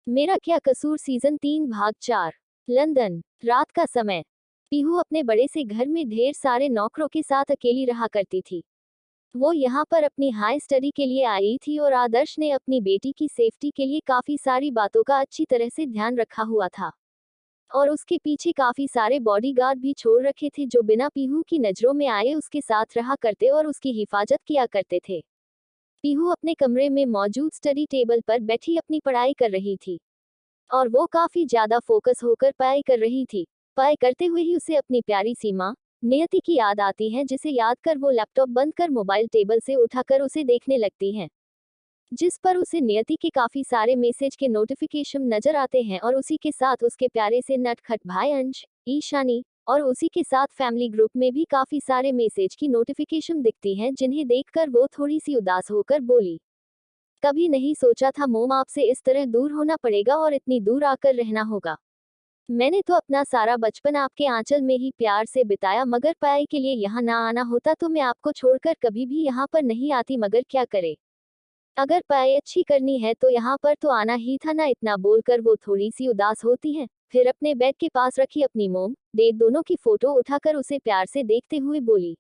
मेरा क्या कसूर सीजन 3 भाग 4। लंदन, रात का समय। पीहू अपने बड़े से घर में ढेर सारे नौकरों के साथ अकेली रहा करती थी। वो यहाँ पर अपनी हाई स्टडी के लिए आई थी और आदर्श ने अपनी बेटी की सेफ्टी के लिए काफी सारी बातों का अच्छी तरह से ध्यान रखा हुआ था और उसके पीछे काफी सारे बॉडीगार्ड भी छोड़ रखे थे जो बिना पीहू की नजरों में आए उसके साथ रहा करते और उसकी हिफाजत किया करते थे। पीहू अपने कमरे में मौजूद स्टडी टेबल पर बैठी अपनी पढ़ाई कर रही थी और वो काफी ज्यादा फोकस होकर पढ़ाई कर रही थी। पढ़ाई करते हुए ही उसे अपनी प्यारी सी माँ नियति की याद आती है, जिसे याद कर वो लैपटॉप बंद कर मोबाइल टेबल से उठाकर उसे देखने लगती है, जिस पर उसे नियति के काफी सारे मैसेज के नोटिफिकेशन नजर आते हैं और उसी के साथ उसके प्यारे से नटखट भाई अंश, ईशानी और उसी के साथ फैमिली ग्रुप में भी काफी सारे मैसेज की नोटिफिकेशन दिखती हैं, जिन्हें देखकर वो थोड़ी सी उदास होकर बोली, कभी नहीं सोचा था मोम आपसे इस तरह दूर होना पड़ेगा और इतनी दूर आकर रहना होगा। मैंने तो अपना सारा बचपन आपके आंचल में ही प्यार से बिताया, मगर पढ़ाई के लिए यहाँ ना आना होता तो मैं आपको छोड़कर कभी भी यहाँ पर नहीं आती, मगर क्या करे, अगर पढ़ाई अच्छी करनी है तो यहाँ पर तो आना ही था ना। इतना बोलकर वो थोड़ी सी उदास होती है, फिर अपने बेड के पास रखी अपनी मोम डेट दोनों की फोटो उठाकर उसे प्यार से देखते हुए बोली,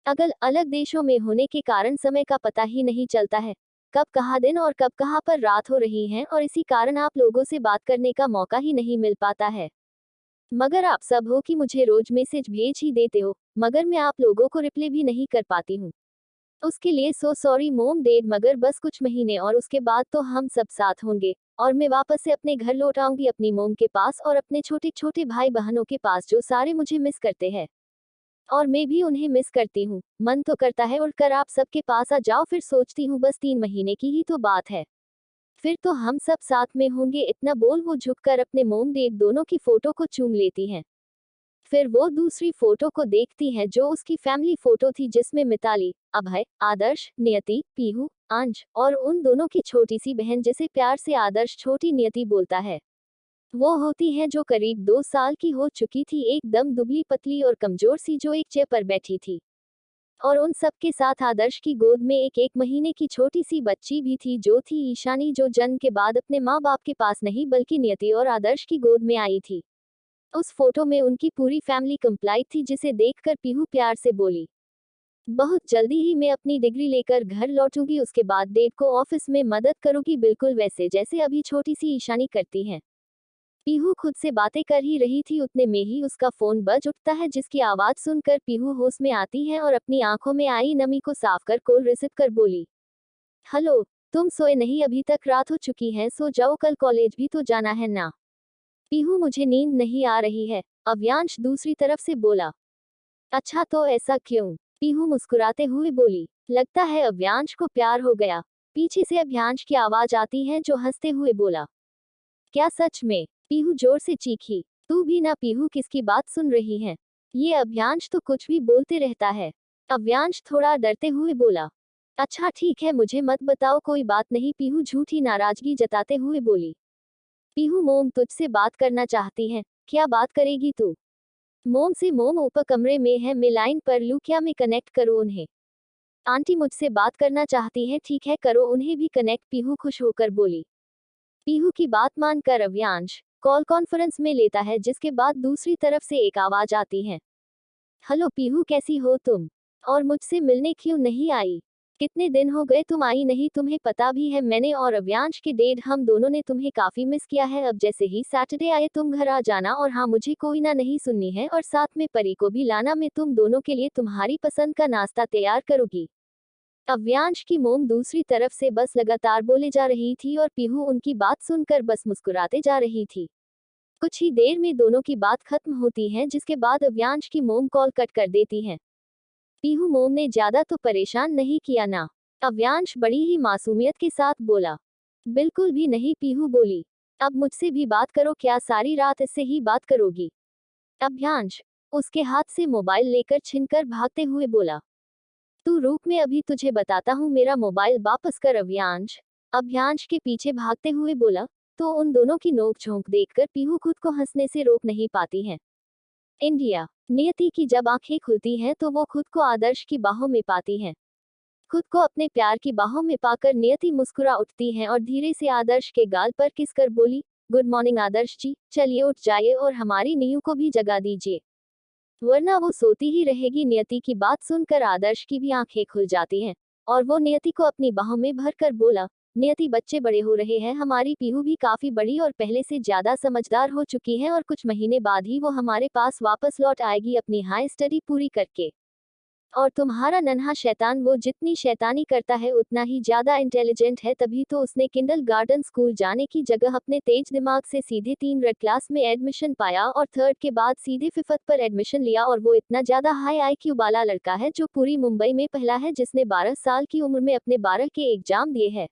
अगल अलग देशों में होने के कारण समय का पता ही नहीं चलता है, कब कहाँ दिन और कब कहाँ पर रात हो रही है और इसी कारण आप लोगों से बात करने का मौका ही नहीं मिल पाता है। मगर आप सब हो कि मुझे रोज मैसेज भेज ही देते हो, मगर मैं आप लोगों को रिप्लाई भी नहीं कर पाती हूँ। उसके लिए सो सॉरी मोम डेड, मगर बस कुछ महीने और उसके बाद तो हम सब साथ होंगे और मैं वापस से अपने घर लौट आऊंगी, अपनी मोम के पास और अपने छोटे छोटे भाई बहनों के पास जो सारे मुझे मिस करते हैं और मैं भी उन्हें मिस करती हूँ। मन तो करता है उड़कर आप सबके पास आ जाओ, फिर सोचती हूँ बस 3 महीने की ही तो बात है, फिर तो हम सब साथ में होंगे। इतना बोल वो झुककर अपने मोम डेट दोनों की फोटो को चूम लेती हैं। फिर वो दूसरी फोटो को देखती है जो उसकी फैमिली फोटो थी, जिसमें मिताली, अभय, आदर्श, नियति, पीहू, अंश और उन दोनों की छोटी सी बहन, जिसे प्यार से आदर्श छोटी नियति बोलता है, वो होती है जो करीब 2 साल की हो चुकी थी, एकदम दुबली पतली और कमजोर सी, जो एक चेयर पर बैठी थी। और उन सब के साथ आदर्श की गोद में एक महीने की छोटी सी बच्ची भी थी, जो थी ईशानी, जो जन्म के बाद अपने माँ बाप के पास नहीं बल्कि नियति और आदर्श की गोद में आई थी। उस फोटो में उनकी पूरी फैमिली कंप्लीट थी, जिसे देखकर पीहू प्यार से बोली, बहुत जल्दी ही मैं अपनी डिग्री लेकर घर लौटूंगी, उसके बाद डेड को ऑफिस में मदद करूंगी, बिल्कुल वैसे जैसे अभी छोटी सी ईशानी करती है। पीहू खुद से बातें कर ही रही थी, उतने में ही उसका फोन बज उठता है, जिसकी आवाज सुनकर पीहू होश में आती है और अपनी आंखों में आई नमी को साफ कर कॉल रिसीव कर बोली, हेलो, तुम सोए नहीं अभी तक, रात हो चुकी है, सो जाओ, कल कॉलेज भी तो जाना है ना। पीहू मुझे नींद नहीं आ रही है, अव्यांश दूसरी तरफ से बोला। अच्छा तो ऐसा क्यों? पीहू मुस्कुराते हुए बोली, लगता है अव्यांश को प्यार हो गया। पीछे से अव्यांश की आवाज आती है जो हंसते हुए बोला, क्या सच में? पीहू जोर से चीखी। तू भी ना पीहू, किसकी बात सुन रही है? ये अव्यांश तो कुछ भी बोलते रहता है। अव्यांश थोड़ा डरते हुए बोला, अच्छा ठीक है, मुझे मत बताओ, कोई बात नहीं, पीहू झूठी नाराजगी जताते हुए बोली। पीहू मोम तुझसे बात करना चाहती है, क्या बात करेगी तू? मोम से मोम ऊपर कमरे में है, मैं लाइन पर लूं क्या, मैं कनेक्ट करूं उन्हें? आंटी मुझसे बात करना चाहती है, ठीक है करो उन्हें भी कनेक्ट, पीहू खुश होकर बोली। पीहू की बात मानकर अव्यांश कॉल कॉन्फ्रेंस में लेता है, जिसके बाद दूसरी तरफ से एक आवाज आती है, हेलो पीहू, कैसी हो तुम? और मुझसे मिलने क्यों नहीं आई? कितने दिन हो गए तुम आई नहीं, तुम्हें पता भी है मैंने और अव्यांश के डेड हम दोनों ने तुम्हें काफी मिस किया है, अब जैसे ही सैटरडे आए तुम घर आ जाना, और हाँ मुझे कोई ना नहीं सुननी है, और साथ में परी को भी लाना, मैं तुम दोनों के लिए तुम्हारी पसंद का नाश्ता तैयार करूंगी। अव्यांश की मोम दूसरी तरफ से बस लगातार बोले जा रही थी और पीहू उनकी बात सुनकर बस मुस्कुराते जा रही थी। कुछ ही देर में दोनों की बात खत्म होती है, जिसके बाद अव्यांश की मोम कॉल कट कर देती है। पीहू मोम ने ज्यादा तो परेशान नहीं किया ना? अव्यांश बड़ी ही मासूमियत के साथ बोला। बिल्कुल भी नहीं, पीहू बोली, अब मुझसे भी बात करो, क्या सारी रात इससे ही बात करोगी? अव्यांश उसके हाथ से मोबाइल लेकर छीनकर भागते हुए बोला, तू रुक, मैं अभी तुझे बताता हूँ, मेरा मोबाइल वापस कर। अव्यांश अव्यांश के पीछे भागते हुए बोला। तो उन दोनों की नोक-झोंक देखकर पीहू खुद को हंसने से रोक नहीं पाती है। इंडिया, नियति की जब आंखें खुलती हैं तो वो खुद को आदर्श की बाहों में पाती है। खुद को अपने प्यार की बाहों में पाकर नियति मुस्कुरा उठती है और धीरे से आदर्श के गाल पर किस कर बोली, गुड मॉर्निंग आदर्श जी, चलिए उठ जाइए और हमारी नीयू को भी जगा दीजिए, वरना वो सोती ही रहेगी। नियति की बात सुनकर आदर्श की भी आंखें खुल जाती हैं और वो नियति को अपनी बाहों में भरकर बोला, नियति बच्चे बड़े हो रहे हैं, हमारी पीहू भी काफी बड़ी और पहले से ज्यादा समझदार हो चुकी है और कुछ महीने बाद ही वो हमारे पास वापस लौट आएगी अपनी हाई स्टडी पूरी करके। और तुम्हारा नन्हा शैतान वो जितनी शैतानी करता है उतना ही ज्यादा इंटेलिजेंट है, तभी तो उसने किंडल गार्डन स्कूल जाने की जगह अपने तेज दिमाग से सीधे 3 रेड क्लास में एडमिशन पाया और 3rd के बाद सीधे 5th पर एडमिशन लिया। और वो इतना ज्यादा हाई IQ वाला लड़का है जो पूरी मुंबई में पहला है जिसने 12 साल की उम्र में अपने 12 के एग्जाम दिए हैं।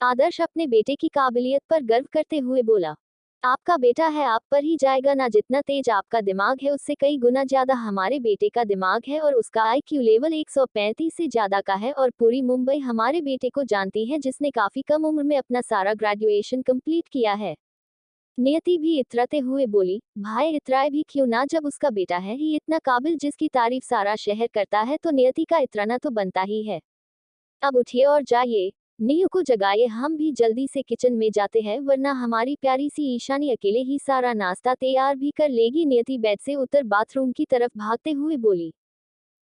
आदर्श अपने बेटे की काबिलियत पर गर्व करते हुए बोला, आपका बेटा है आप पर ही जाएगा ना, जितना तेज आपका दिमाग है उससे कई गुना ज्यादा हमारे बेटे का दिमाग है और उसका IQ लेवल 135 से ज्यादा का है और पूरी मुंबई हमारे बेटे को जानती है जिसने काफी कम उम्र में अपना सारा ग्रेजुएशन कंप्लीट किया है। नियति भी इतराते हुए बोली, भाई इतराए भी क्यों ना, जब उसका बेटा है ही इतना काबिल जिसकी तारीफ सारा शहर करता है तो नियति का इतराना तो बनता ही है। अब उठिए और जाइए, नीयू को जगाइए, हम भी जल्दी से किचन में जाते हैं वरना हमारी प्यारी सी ईशानी अकेले ही सारा नाश्ता तैयार भी कर लेगी। नियति बेड से उतर बाथरूम की तरफ भागते हुए बोली।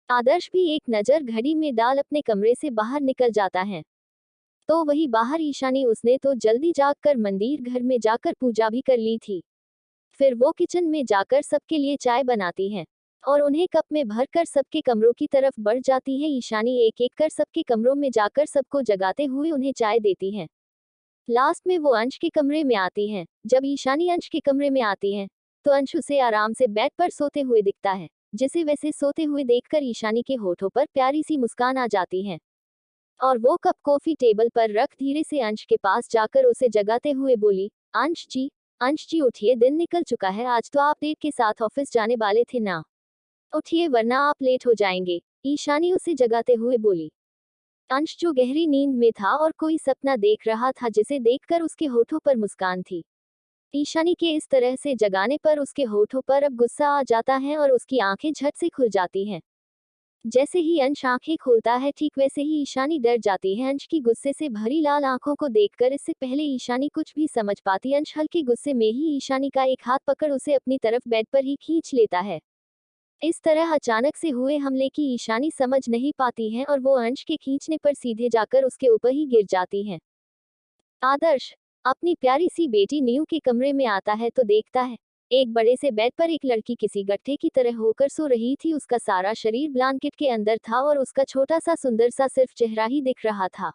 आदर्श भी एक नजर घड़ी में डाल अपने कमरे से बाहर निकल जाता है। तो वही बाहर ईशानी, उसने तो जल्दी जागकर मंदिर घर में जाकर पूजा भी कर ली थी। फिर वो किचन में जाकर सबके लिए चाय बनाती है और उन्हें कप में भरकर सबके कमरों की तरफ बढ़ जाती है। ईशानी एक एक कर सबके कमरों में जाकर सबको जगाते हुए उन्हें चाय देती है। लास्ट में वो अंश के कमरे में आती है। जब ईशानी अंश के कमरे में आती है तो अंश उसे आराम से बेड पर सोते हुए दिखता है, जिसे वैसे सोते हुए देखकर ईशानी के होठों पर प्यारी सी मुस्कान आ जाती है और वो कप कॉफी टेबल पर रख धीरे से अंश के पास जाकर उसे जगाते हुए बोली, अंश जी उठिए, दिन निकल चुका है, आज तो आप डेट के साथ ऑफिस जाने वाले थे ना, उठिए वरना आप लेट हो जाएंगे, ईशानी उसे जगाते हुए बोली। अंश जो गहरी नींद में था और कोई सपना देख रहा था जिसे देखकर उसके होठों पर मुस्कान थी। ईशानी के इस तरह से जगाने पर उसके होठों पर अब गुस्सा आ जाता है और उसकी आंखें झट से खुल जाती हैं। जैसे ही अंश आंखें खोलता है ठीक वैसे ही ईशानी डर जाती है अंश की गुस्से से भरी लाल आंखों को देखकर। इससे पहले ईशानी कुछ भी समझ पाती, अंश हल्के गुस्से में ही ईशानी का एक हाथ पकड़ उसे अपनी तरफ बेड पर ही खींच लेता है। इस तरह अचानक से हुए हमले की ईशानी समझ नहीं पाती है और वो अंश के खींचने पर सीधे जाकर उसके ऊपर ही गिर जाती है। आदर्श अपनी प्यारी सी बेटी नीयू के कमरे में आता है तो देखता है एक बड़े से बेड पर एक लड़की किसी गट्ठे की तरह होकर सो रही थी। उसका सारा शरीर ब्लैंकेट के अंदर था और उसका छोटा सा सुंदर सा सिर्फ चेहरा ही दिख रहा था।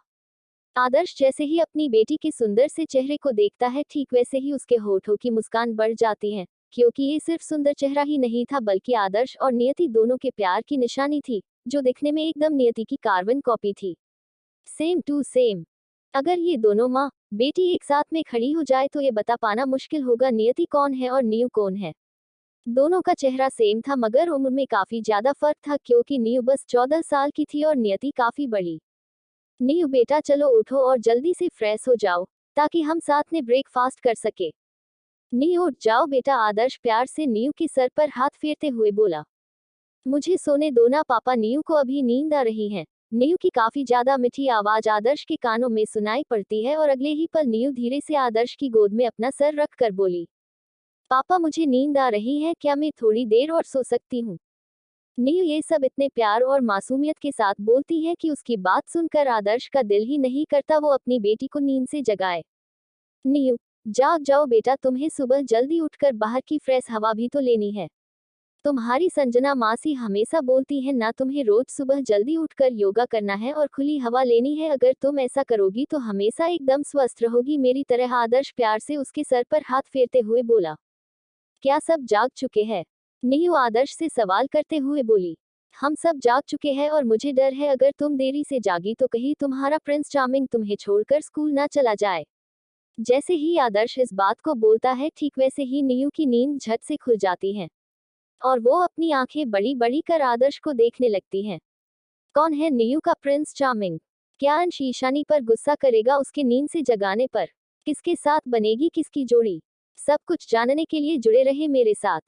आदर्श जैसे ही अपनी बेटी के सुंदर से चेहरे को देखता है ठीक वैसे ही उसके होठों की मुस्कान बढ़ जाती है, क्योंकि ये सिर्फ सुंदर चेहरा ही नहीं था बल्कि आदर्श और नियति दोनों के प्यार की निशानी थी, जो दिखने में एकदम नियति की कार्बन कॉपी थी, सेम टू सेम। अगर ये दोनों माँ बेटी एक साथ में खड़ी हो जाए तो ये बता पाना मुश्किल होगा नियति कौन है और नीयू कौन है। दोनों का चेहरा सेम था मगर उम्र में काफी ज्यादा फर्क था, क्योंकि नीयू बस 14 साल की थी और नियति काफी बड़ी। नीयू बेटा चलो उठो और जल्दी से फ्रेश हो जाओ ताकि हम साथ में ब्रेकफास्ट कर सके। नीयू उठ जाओ बेटा, आदर्श प्यार से नीयू के सर पर हाथ फेरते हुए बोला। मुझे सोने दो ना पापा, नीयू को अभी नींद आ रही है। नीयू की काफी ज्यादा मीठी आवाज आदर्श के कानों में सुनाई पड़ती है और अगले ही पल नीयू धीरे से आदर्श की गोद में अपना सर रख कर बोली, पापा मुझे नींद आ रही है, क्या मैं थोड़ी देर और सो सकती हूँ। नीयू ये सब इतने प्यार और मासूमियत के साथ बोलती है कि उसकी बात सुनकर आदर्श का दिल ही नहीं करता वो अपनी बेटी को नींद से जगाए। नीयू जाग जाओ बेटा, तुम्हें सुबह जल्दी उठकर बाहर की फ्रेश हवा भी तो लेनी है। तुम्हारी संजना मासी हमेशा बोलती है ना, तुम्हें रोज सुबह जल्दी उठकर योगा करना है और खुली हवा लेनी है, अगर तुम ऐसा करोगी तो हमेशा एकदम स्वस्थ रहोगी मेरी तरह। आदर्श प्यार से उसके सर पर हाथ फेरते हुए बोला। क्या सब जाग चुके हैं? नीयू आदर्श से सवाल करते हुए बोली। हम सब जाग चुके हैं और मुझे डर है अगर तुम देरी से जागी तो कहीं तुम्हारा प्रिंस चार्मिंग तुम्हें छोड़कर स्कूल ना चला जाए। जैसे ही आदर्श इस बात को बोलता है ठीक वैसे ही नीयू की नींद झट से खुल जाती है और वो अपनी आंखें बड़ी बड़ी कर आदर्श को देखने लगती है। कौन है नीयू का प्रिंस चार्मिंग? क्या अंश ईशानी पर गुस्सा करेगा उसके नींद से जगाने पर? किसके साथ बनेगी किसकी जोड़ी? सब कुछ जानने के लिए जुड़े रहे मेरे साथ।